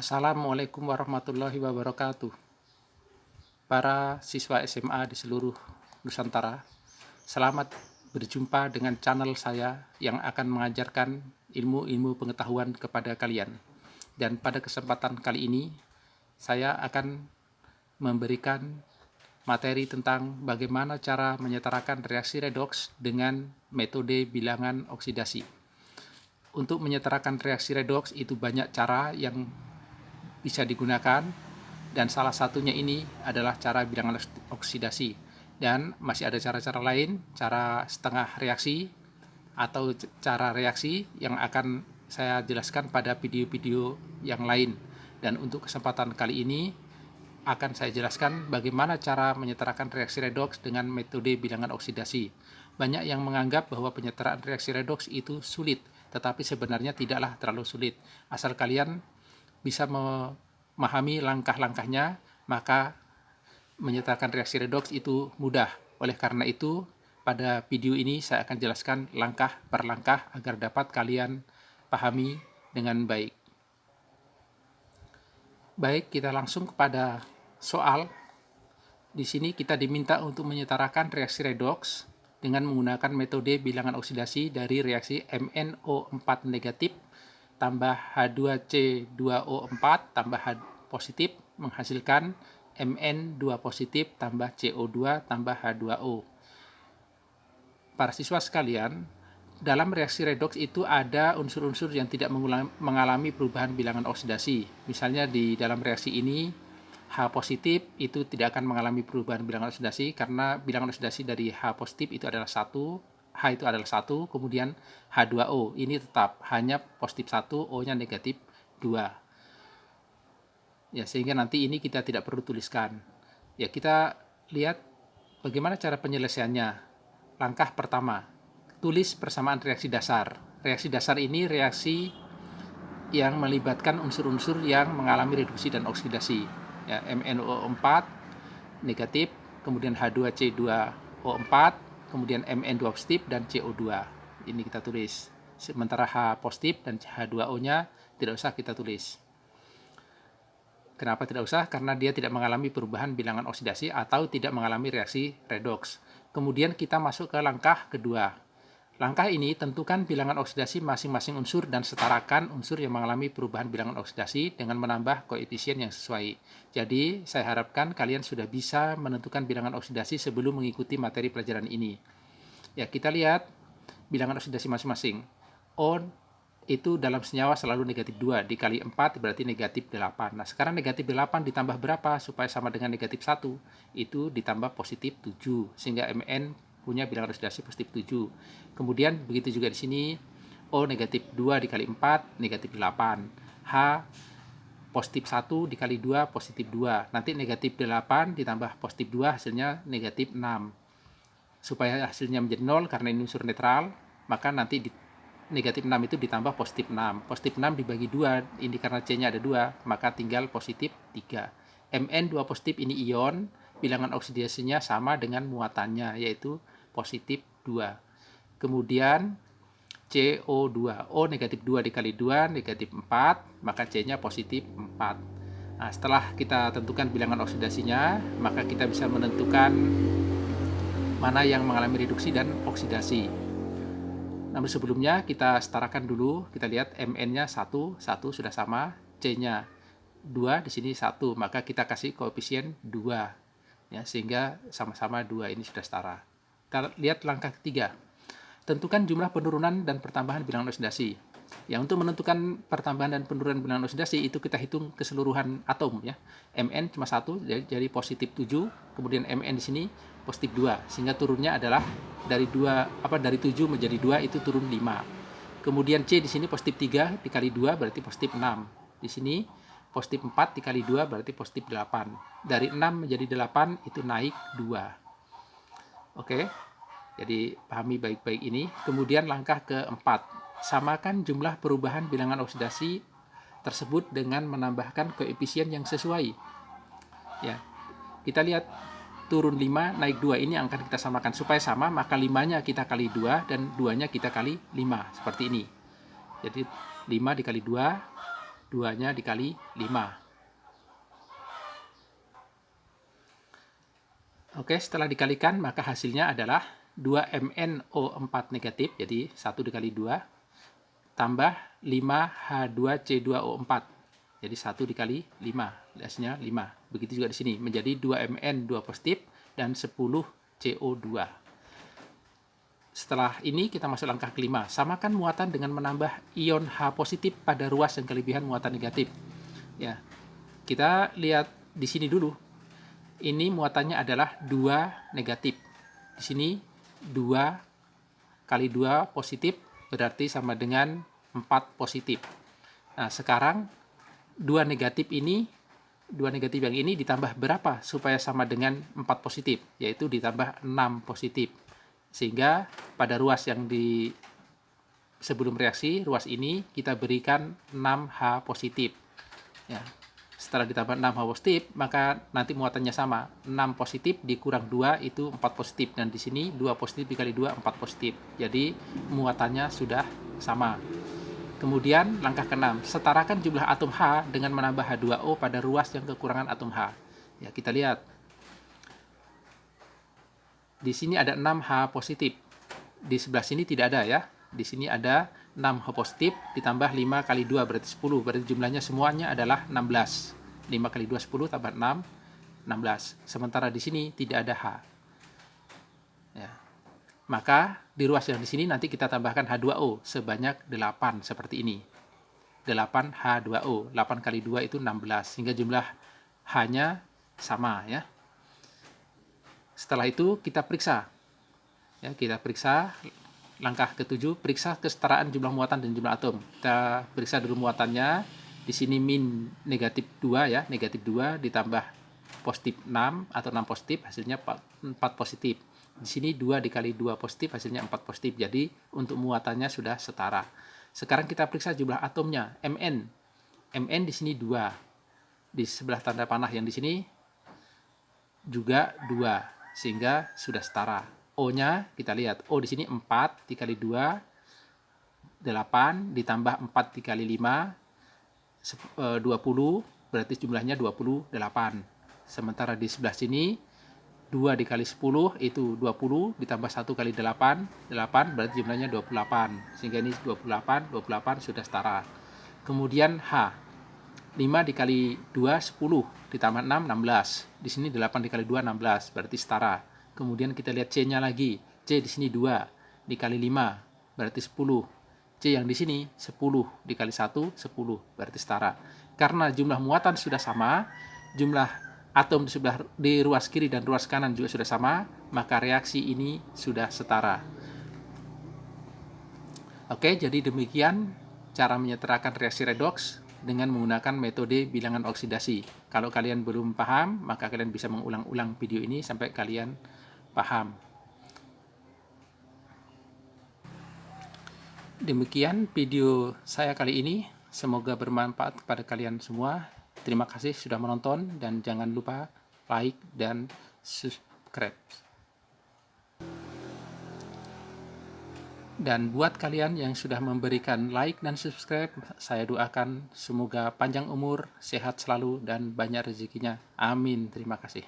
Assalamualaikum warahmatullahi wabarakatuh. Para siswa SMA di seluruh Nusantara, selamat berjumpa dengan channel saya yang akan mengajarkan ilmu-ilmu pengetahuan kepada kalian. Dan pada kesempatan kali ini, saya akan memberikan materi tentang bagaimana cara menyetarakan reaksi redoks dengan metode bilangan oksidasi. Untuk menyetarakan reaksi redoks itu banyak cara yang bisa digunakan, dan salah satunya ini adalah cara bilangan oksidasi. Dan masih ada cara-cara lain, cara setengah reaksi atau cara reaksi yang akan saya jelaskan pada video-video yang lain. Dan untuk kesempatan kali ini akan saya jelaskan bagaimana cara menyetarakan reaksi redoks dengan metode bilangan oksidasi. Banyak yang menganggap bahwa penyetaraan reaksi redoks itu sulit, tetapi sebenarnya tidaklah terlalu sulit. Asal kalian bisa memahami langkah-langkahnya, maka menyetarakan reaksi redoks itu mudah. Oleh karena itu, pada video ini saya akan jelaskan langkah per langkah agar dapat kalian pahami dengan baik. Baik, kita langsung kepada soal. Di sini kita diminta untuk menyetarakan reaksi redoks dengan menggunakan metode bilangan oksidasi dari reaksi MnO4 negatif tambah H2C2O4 tambah H positif menghasilkan Mn2 positif tambah CO2 tambah H2O. Para siswa sekalian, dalam reaksi redoks itu ada unsur-unsur yang tidak mengalami perubahan bilangan oksidasi. Misalnya di dalam reaksi ini, H positif itu tidak akan mengalami perubahan bilangan oksidasi karena bilangan oksidasi dari H positif itu adalah 1, H itu adalah 1, kemudian H2O ini tetap hanya positif 1, O-nya negatif 2. Ya, sehingga nanti ini kita tidak perlu tuliskan. Ya, kita lihat bagaimana cara penyelesaiannya. Langkah pertama, tulis persamaan reaksi dasar. Reaksi dasar ini reaksi yang melibatkan unsur-unsur yang mengalami reduksi dan oksidasi. Ya, MnO4 negatif, kemudian H2C2O4, kemudian Mn2 positif dan CO2. Ini kita tulis. Sementara H positif dan H2O-nya tidak usah kita tulis. Kenapa tidak usah? Karena dia tidak mengalami perubahan bilangan oksidasi atau tidak mengalami reaksi redoks. Kemudian kita masuk ke langkah kedua. Langkah ini tentukan bilangan oksidasi masing-masing unsur dan setarakan unsur yang mengalami perubahan bilangan oksidasi dengan menambah koefisien yang sesuai. Jadi, saya harapkan kalian sudah bisa menentukan bilangan oksidasi sebelum mengikuti materi pelajaran ini. Ya, kita lihat bilangan oksidasi masing-masing. O itu dalam senyawa selalu negatif 2, dikali 4 berarti negatif 8. Nah, sekarang negatif 8 ditambah berapa supaya sama dengan negatif 1? Itu ditambah positif 7, sehingga Mn punya bilangan oksidasi positif 7. Kemudian begitu juga di sini, O negatif 2 dikali 4, negatif 8. H positif 1 dikali 2, positif 2. Nanti negatif 8 ditambah positif 2 hasilnya negatif 6. Supaya hasilnya menjadi 0 karena ini unsur netral, maka nanti negatif 6 itu ditambah positif 6. Positif 6 dibagi 2, ini karena C-nya ada 2, maka tinggal positif 3. Mn2 positif ini ion, bilangan oksidasinya sama dengan muatannya, yaitu positif 2. Kemudian CO2, O negatif 2 dikali 2, negatif 4, maka C-nya positif 4. Nah, setelah kita tentukan bilangan oksidasinya, maka kita bisa menentukan mana yang mengalami reduksi dan oksidasi. Namun sebelumnya kita setarakan dulu, kita lihat Mn-nya 1 sudah sama, C-nya 2, di sini 1, maka kita kasih koefisien 2. Ya, sehingga sama-sama 2 ini sudah setara. Kita lihat langkah ketiga. Tentukan jumlah penurunan dan pertambahan bilangan oksidasi. Ya, untuk menentukan pertambahan dan penurunan bilangan oksidasi itu kita hitung keseluruhan atom ya. Mn cuma 1, jadi positif 7, kemudian Mn di sini positif 2, sehingga turunnya adalah dari 7 menjadi 2 itu turun 5. Kemudian C di sini positif 3 dikali 2 berarti positif 6. Di sini positif 4 dikali 2 berarti positif 8. Dari 6 menjadi 8 itu naik 2. Oke. Jadi pahami baik-baik ini. Kemudian langkah keempat, samakan jumlah perubahan bilangan oksidasi tersebut dengan menambahkan koefisien yang sesuai. Ya. Kita lihat turun 5, naik 2, ini akan kita samakan. Supaya sama, maka 5-nya kita kali 2 dan 2-nya kita kali 5, seperti ini. Jadi 5 dikali 2, 2-nya dikali 5. Oke, setelah dikalikan maka hasilnya adalah 2MnO4 negatif, jadi 1 dikali 2, tambah 5H2C2O4. Jadi 1 dikali 5, hasilnya 5. Begitu juga di sini, menjadi 2Mn2 positif dan 10CO2. Setelah ini kita masuk langkah kelima, samakan muatan dengan menambah ion H positif pada ruas yang kelebihan muatan negatif. Ya, kita lihat di sini dulu. Ini muatannya adalah 2 negatif. Di sini 2 kali 2 positif berarti sama dengan 4 positif. Nah, sekarang 2 negatif yang ini ditambah berapa supaya sama dengan 4 positif, yaitu ditambah 6 positif. Sehingga pada ruas yang sebelum reaksi, ruas ini kita berikan 6H positif. Ya. Setelah ditambah 6H positif, maka nanti muatannya sama. 6 positif dikurang 2 itu 4 positif. Dan di sini 2 positif dikali 2, 4 positif. Jadi muatannya sudah sama. Kemudian langkah ke-6, setarakan jumlah atom H dengan menambah H2O pada ruas yang kekurangan atom H. Ya, kita lihat. Di sini ada 6H positif. Di sebelah sini tidak ada ya. Di sini ada 6H positif ditambah 5 kali 2 berarti 10. Berarti jumlahnya semuanya adalah 16. 5 kali 2 10 tambah 6, 16. Sementara di sini tidak ada H. Ya. Maka di ruas yang di sini nanti kita tambahkan H2O sebanyak 8 seperti ini. 8H2O. 8 kali 2 itu 16. Sehingga jumlah H-nya sama ya. Setelah itu kita periksa. Ya, kita periksa langkah ke-7, periksa kesetaraan jumlah muatan dan jumlah atom. Kita periksa dulu muatannya. Di sini min negatif 2 ya, negatif 2 ditambah positif 6 atau 6 positif, hasilnya 4 positif. Di sini 2 dikali 2 positif, hasilnya 4 positif. Jadi untuk muatannya sudah setara. Sekarang kita periksa jumlah atomnya, Mn. Mn di sini 2. Di sebelah tanda panah yang di sini juga 2. Sehingga sudah setara. O-nya kita lihat. O di sini 4 dikali 2, 8 ditambah 4 dikali 5, 20, berarti jumlahnya 28. Sementara di sebelah sini 2 dikali 10 itu 20 ditambah 1 kali 8, 8 berarti jumlahnya 28. Sehingga ini 28 sudah setara. Kemudian H. 5 dikali 2, 10. Ditambah 6, 16. Di sini 8 dikali 2, 16. Berarti setara. Kemudian kita lihat C-nya lagi. C di sini 2. Dikali 5. Berarti 10. C yang di sini 10. Dikali 1, 10. Berarti setara. Karena jumlah muatan sudah sama, jumlah atom di ruas kiri dan ruas kanan juga sudah sama, maka reaksi ini sudah setara. Oke, jadi demikian cara menyetarakan reaksi redoks dengan menggunakan metode bilangan oksidasi. Kalau kalian belum paham, maka kalian bisa mengulang-ulang video ini sampai kalian paham. Demikian video saya kali ini. Semoga bermanfaat kepada kalian semua. Terima kasih sudah menonton dan jangan lupa like dan subscribe. Dan buat kalian yang sudah memberikan like dan subscribe, saya doakan semoga panjang umur, sehat selalu, dan banyak rezekinya. Amin. Terima kasih.